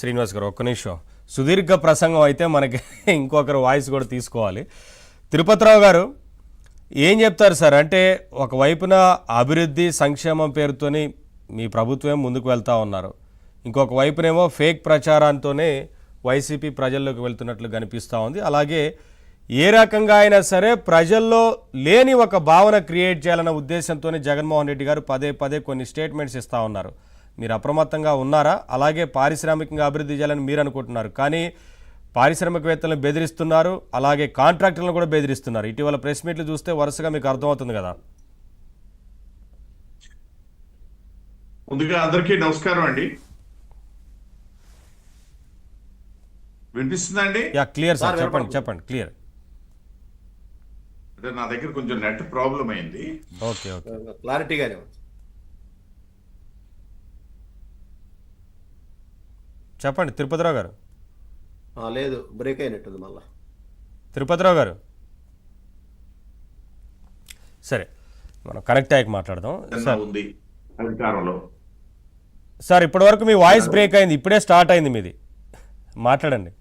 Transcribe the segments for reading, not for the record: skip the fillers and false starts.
శ్రీనివాస్ గారు ఒక్క నిమిషం. సుదీర్ఘ ప్రసంగం అయితే మనకి ఇంకొకరు వాయిస్ కూడా తీసుకోవాలి. తిరుపతిరావు గారు ఏం చెప్తారు సార్? అంటే ఒకవైపున అభివృద్ధి సంక్షేమం పేరుతోని మీ ప్రభుత్వం ముందుకు వెళ్తూ ఉన్నారు, ఇంకొక వైపునేమో ఫేక్ ప్రచారంతోనే వైసీపీ ప్రజల్లోకి వెళ్తున్నట్లు కనిపిస్తూ ఉంది. అలాగే ఏ రకంగా అయినా సరే ప్రజల్లో లేని ఒక భావన క్రియేట్ చేయాలన్న ఉద్దేశంతోనే జగన్మోహన్ రెడ్డి గారు పదే పదే కొన్ని స్టేట్మెంట్స్ ఇస్తూ ఉన్నారు. మీరు అప్రమత్తంగా ఉన్నారా? అలాగే పారిశ్రామికంగా అభివృద్ధి చేయాలని మీరు అనుకుంటున్నారు, కానీ పారిశ్రామికవేత్తలను బెదిరిస్తున్నారు, అలాగే కాంట్రాక్టర్లను కూడా బెదిరిస్తున్నారు. ఇటీవల ప్రెస్ మీట్లు చూస్తే వరుసగా మీకు అర్థమవుతుంది కదా. ముందుగా అందరికీ నమస్కారం అండి. వినిపిస్తుందండి? యా, క్లియర్ సార్, చెప్పండి చెప్పండి, క్లియర్. అంటే నా దగ్గర కొంచెం నెట్ ప్రాబ్లం అయింది. ఓకే ఓకే, క్లారిటీగానే ఉంది. చెప్పండి తిరుపతిరావు గారు. లేదు, బ్రేక్ అయినట్టుంది మళ్ళా. తిరుపతిరావు గారు సరే, మనం కనెక్ట్ అయ్యాక మాట్లాడదాం సార్. ఉంది అధికారంలో సార్ ఇప్పటి వరకు మీ వాయిస్ బ్రేక్ అయింది, ఇప్పుడే స్టార్ట్ అయింది మీది, మాట్లాడండి.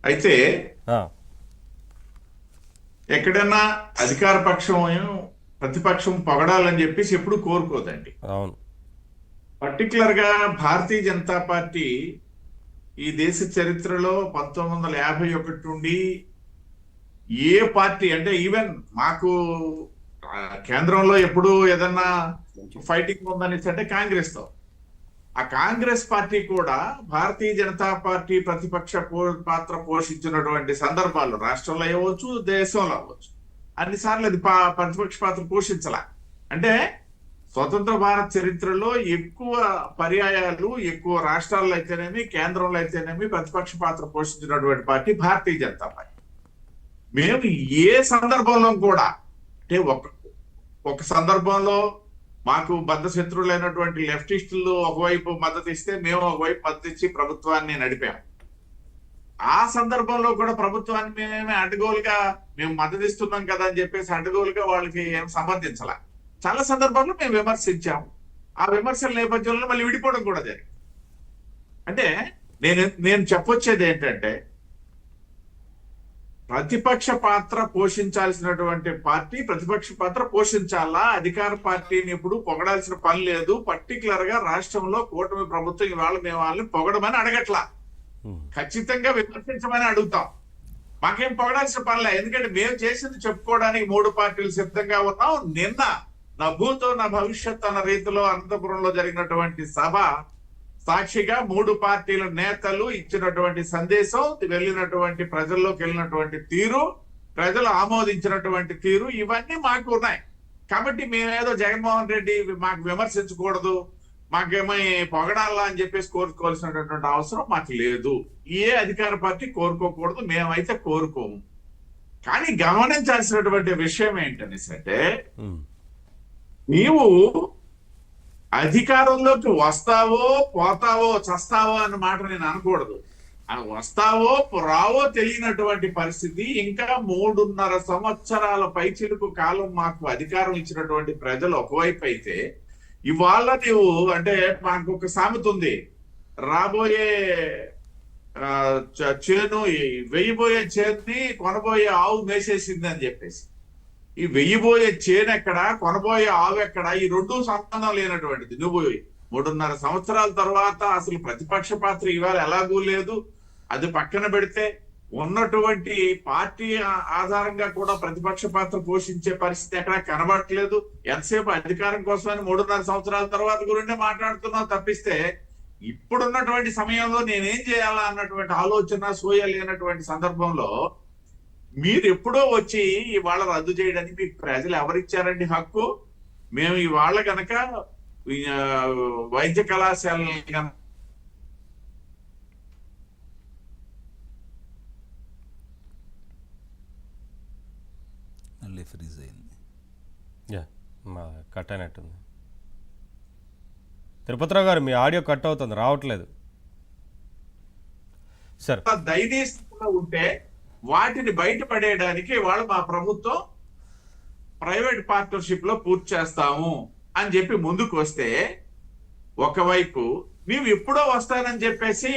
అయితే ఎక్కడైనా అధికార పక్షం ప్రతిపక్షం పొగడాలని చెప్పేసి ఎప్పుడు కోరుకోదండి. అవును. పర్టికులర్ గా భారతీయ జనతా పార్టీ ఈ దేశ చరిత్రలో 1951 నుండి ఏ పార్టీ అంటే ఈవెన్ మాకు కేంద్రంలో ఎప్పుడు ఏదన్నా ఫైటింగ్ ఉందని అంటే కాంగ్రెస్ తో, ఆ కాంగ్రెస్ పార్టీ కూడా భారతీయ జనతా పార్టీ ప్రతిపక్ష పాత్ర పోషించినటువంటి సందర్భాలు రాష్ట్రంలో అవ్వచ్చు, దేశంలో అవ్వచ్చు, అన్నిసార్లు అది ప్రతిపక్ష పాత్ర పోషించాల. అంటే స్వతంత్ర భారత్ చరిత్రలో ఎక్కువ పర్యాయాలు ఎక్కువ రాష్ట్రాల్లో అయితేనేమి కేంద్రంలో అయితేనేమి ప్రతిపక్ష పాత్ర పోషించినటువంటి పార్టీ భారతీయ జనతా పార్టీ. మేము ఏ సందర్భంలో కూడా అంటే ఒక సందర్భంలో మాకు బద్ధ శత్రువులైనటువంటి లెఫ్టిస్టులు ఒకవైపు మద్దతు ఇస్తే మేము ఒకవైపు మద్దతు ఇచ్చి ప్రభుత్వాన్ని నడిపాము. ఆ సందర్భంలో కూడా ప్రభుత్వాన్ని మేమే అడ్డగోలుగా మేము మద్దతు ఇస్తున్నాం కదా అని చెప్పేసి అడ్డగోలుగా వాళ్ళకి ఏం సంబంధించాల. చాలా సందర్భాల్లో మేము విమర్శించాము. ఆ విమర్శల నేపథ్యంలో మళ్ళీ విడిపోవడం కూడా జరిగింది. అంటే నేను చెప్పొచ్చేది ఏంటంటే ప్రతిపక్ష పాత్ర పోషించాల్సినటువంటి పార్టీ ప్రతిపక్ష పాత్ర పోషించాలా, అధికార పార్టీని ఎప్పుడు పొగడాల్సిన పని లేదు. పర్టికులర్ గా రాష్ట్రంలో కూటమి ప్రభుత్వం ఇవాళ మేము వాళ్ళని పొగడమని అడగట్లా, ఖచ్చితంగా విమర్శించమని అడుగుతాం. మాకేం పొగడాల్సిన పనిలే, ఎందుకంటే మేము చేసింది చెప్పుకోవడానికి 3 పార్టీలు సిద్ధంగా ఉన్నాం. నిన్న నా భూతో నా భవిష్యత్ అన్న రీతిలో అనంతపురంలో జరిగినటువంటి సభ సాక్షిగా 3 పార్టీల నేతలు ఇచ్చినటువంటి సందేశం, వెళ్ళినటువంటి ప్రజల్లోకి వెళ్ళినటువంటి తీరు, ప్రజలు ఆమోదించినటువంటి తీరు, ఇవన్నీ మాకు ఉన్నాయి. కాబట్టి మేమేదో జగన్మోహన్ రెడ్డి మాకు విమర్శించకూడదు, మాకేమై పొగడాలా అని చెప్పేసి కోరుకోవాల్సినటువంటి అవసరం మాకు లేదు. ఏ అధికార పార్టీ కోరుకోకూడదు, మేమైతే కోరుకోము. కానీ గమనించాల్సినటువంటి విషయం ఏంటనేసి అంటే నీవు అధికారంలోకి వస్తావో పోతావో చస్తావో అన్న మాట నేను అనకూడదు. వస్తావో రావో తెలియనటువంటి పరిస్థితి. ఇంకా 3.5 సంవత్సరాల పైచిలుకు కాలం మాకు అధికారం ఇచ్చినటువంటి ప్రజలు ఒకవైపు అయితే, ఇవాళ నీవు అంటే మాకు ఒక సామెత ఉంది, రాబోయే చేను వెయ్యిబోయే చేనుని కొనబోయే ఆవు మేసేసింది అని చెప్పేసి. ఈ వెయ్యిబోయే చేను ఎక్కడ, కొనబోయే ఆవు ఎక్కడ, ఈ 2 సంబంధం లేనటువంటిది. నువ్వు 3.5 సంవత్సరాల తర్వాత అసలు ప్రతిపక్ష పాత్ర ఇవాళ ఎలాగూ లేదు. అది పక్కన పెడితే ఉన్నటువంటి పార్టీ ఆధారంగా కూడా ప్రతిపక్ష పాత్ర పోషించే పరిస్థితి ఎక్కడ కనబడట్లేదు. ఎంతసేపు అధికారం కోసమని 3.5 సంవత్సరాల తర్వాత గురిండే మాట్లాడుతున్నాం తప్పిస్తే ఇప్పుడున్నటువంటి సమయంలో నేనేం చేయాలా అన్నటువంటి ఆలోచన సోయ లేనటువంటి సందర్భంలో మీరు ఎప్పుడో వచ్చి ఇవాళ రద్దు చేయడానికి మీకు ప్రజలు ఎవరిచ్చారండి హక్కు? మేము ఇవాళ కనుక వైద్య కళాశాల ఫ్రీజ్ అయింది. కట్ అయినట్టుంది. తిరుపతిరావు గారు మీ ఆడియో కట్ అవుతుంది, రావట్లేదు సార్. దైనీ స్థితిలో ఉంటే వాటిని బయటపడేయడానికి వాళ్ళు మా ప్రభుత్వం ప్రైవేట్ పార్ట్నర్షిప్ లో పూర్తి చేస్తాము అని చెప్పి ముందుకు వస్తే, ఒకవైపు నీవు ఎప్పుడో వస్తానని చెప్పేసి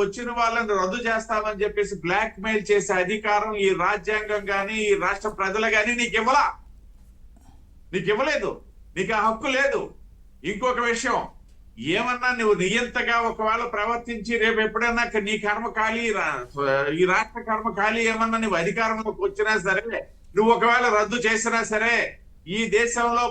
వచ్చిన వాళ్ళని రద్దు చేస్తామని చెప్పేసి బ్లాక్ మెయిల్ చేసే అధికారం ఈ రాజ్యాంగం గాని ఈ రాష్ట్ర ప్రజలు గాని నీకు ఇవ్వలేదు. నీకు ఆ హక్కు లేదు. ఇంకొక విషయం, ఏమన్నా నువ్వు నియంతగా ఒకవేళ ప్రవర్తించి రేపు ఎప్పుడైనా నీ కర్మ ఖాళీ ఈ రాష్ట్ర కర్మ ఖాళీ ఏమన్నా నువ్వు అధికారంలోకి వచ్చినా సరే, నువ్వు ఒకవేళ రద్దు చేసినా సరే, ఈ దేశంలో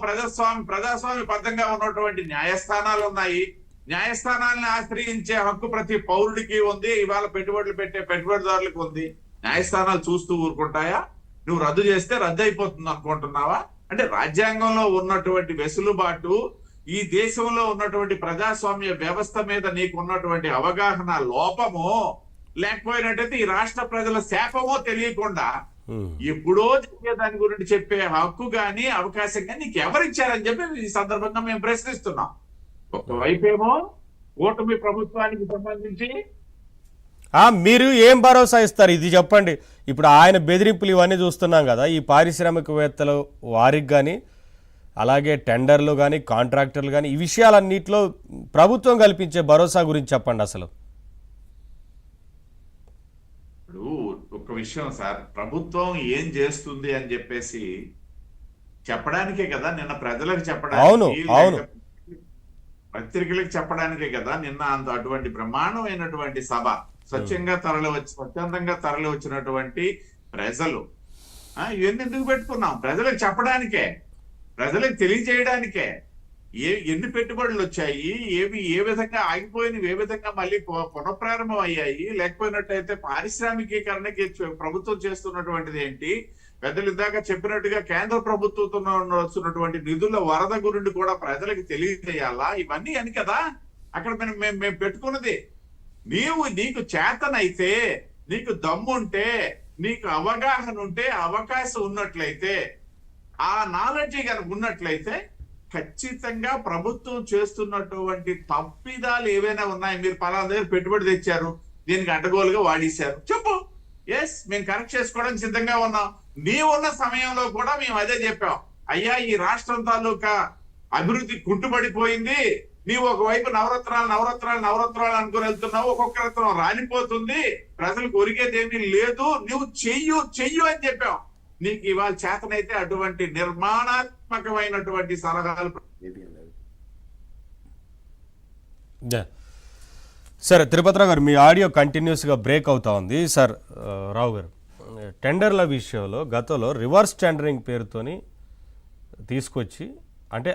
ప్రజాస్వామ్యబద్ధంగా ఉన్నటువంటి న్యాయస్థానాలు ఉన్నాయి. న్యాయస్థానాలను ఆశ్రయించే హక్కు ప్రతి పౌరుడికి ఉంది. ఇవాళ పెట్టుబడులు పెట్టే పెట్టుబడిదారులకు ఉంది. న్యాయస్థానాలు చూస్తూ ఊరుకుంటాయా? నువ్వు రద్దు చేస్తే రద్దు అయిపోతుంది అనుకుంటున్నావా? అంటే రాజ్యాంగంలో ఉన్నటువంటి వెసులుబాటు, ఈ దేశంలో ఉన్నటువంటి ప్రజాస్వామ్య వ్యవస్థ మీద నీకు ఉన్నటువంటి అవగాహన లోపమో, లేకపోయినట్టయితే ఈ రాష్ట్ర ప్రజల శాపమో తెలియకుండా ఎప్పుడో చెప్పే దాని గురించి చెప్పే హక్కు గాని అవకాశం గాని నీకు ఎవరిచ్చారని చెప్పి ఈ సందర్భంగా మేము ప్రశ్నిస్తున్నాం. ఒకవైపేమో కూటమి ప్రభుత్వానికి సంబంధించి మీరు ఏం భరోసా ఇస్తారు ఇది చెప్పండి. ఇప్పుడు ఆయన బెదిరింపులు ఇవన్నీ చూస్తున్నాం కదా, ఈ పారిశ్రామికవేత్తలు వారికి కానీ అలాగే టెండర్లు కానీ కాంట్రాక్టర్లు కానీ ఈ విషయాలన్నింటిలో ప్రభుత్వం కల్పించే భరోసా గురించి చెప్పండి అసలు. ఇప్పుడు ఒక విషయం సార్, ప్రభుత్వం ఏం చేస్తుంది అని చెప్పేసి చెప్పడానికే కదా నిన్న ప్రజలకు చెప్పడానికి, పత్రికలకు చెప్పడానికే కదా నిన్న అటువంటి బ్రహ్మాండమైనటువంటి సభ స్వచ్ఛందంగా తరలి వచ్చినటువంటి ప్రజలు. ఇవన్నీ ఎందుకు పెట్టుకున్నాం? ప్రజలకు చెప్పడానికే, ప్రజలకు తెలియజేయడానికే. ఎన్ని పెట్టుబడులు వచ్చాయి, ఏ విధంగా ఆగిపోయినవి, ఏ విధంగా మళ్ళీ పునఃప్రారంభం అయ్యాయి, లేకపోయినట్టయితే పారిశ్రామికీకరణకి ప్రభుత్వం చేస్తున్నటువంటిది ఏంటి, పెద్దలు ఇందాక చెప్పినట్టుగా కేంద్ర ప్రభుత్వంతో వస్తున్నటువంటి నిధుల వరద గురించి కూడా ప్రజలకు తెలియజేయాలా? ఇవన్నీ అని కదా అక్కడ మేము పెట్టుకున్నది. నీకు చేతనైతే, నీకు దమ్ముంటే, నీకు అవగాహన ఉంటే, అవకాశం ఉన్నట్లయితే, ఆ నాలెడ్జ్ కనుక ఉన్నట్లయితే ఖచ్చితంగా ప్రభుత్వం చేస్తున్నటువంటి తప్పిదాలు ఏవైనా ఉన్నాయి, మీరు పలానా దగ్గర పెట్టుబడి తెచ్చారు, దీనికి అడ్డగోలుగా వాడేశారు, చెప్పు. ఎస్, మేము కరెక్ట్ చేసుకోవడానికి సిద్ధంగా ఉన్నాం. నీవున్న సమయంలో కూడా మేము అదే చెప్పాం. అయ్యా, ఈ రాష్ట్రం తాలూకా అభివృద్ధి కుంటుపడిపోయింది. నీవు ఒకవైపు నవరత్నాలు అనుకుని వెళ్తున్నావు, ఒక్కొక్క రత్నం రాలిపోతుంది, ప్రజలకు ఒరిగేదేమీ లేదు, నువ్వు చెయ్యు అని చెప్పాం. నీకు ఇవాళ చేతనైతే అటువంటి నిర్మాణాత్మకమైనటువంటి సలహాలు. సార్ తిరుపతిరావు గారు, మీ ఆడియో కంటిన్యూస్గా బ్రేక్ అవుతా ఉంది. సార్ రావు గారు, టెండర్ల విషయంలో గతంలో రివర్స్ టెండరింగ్ పేరుతోని తీసుకొచ్చి, అంటే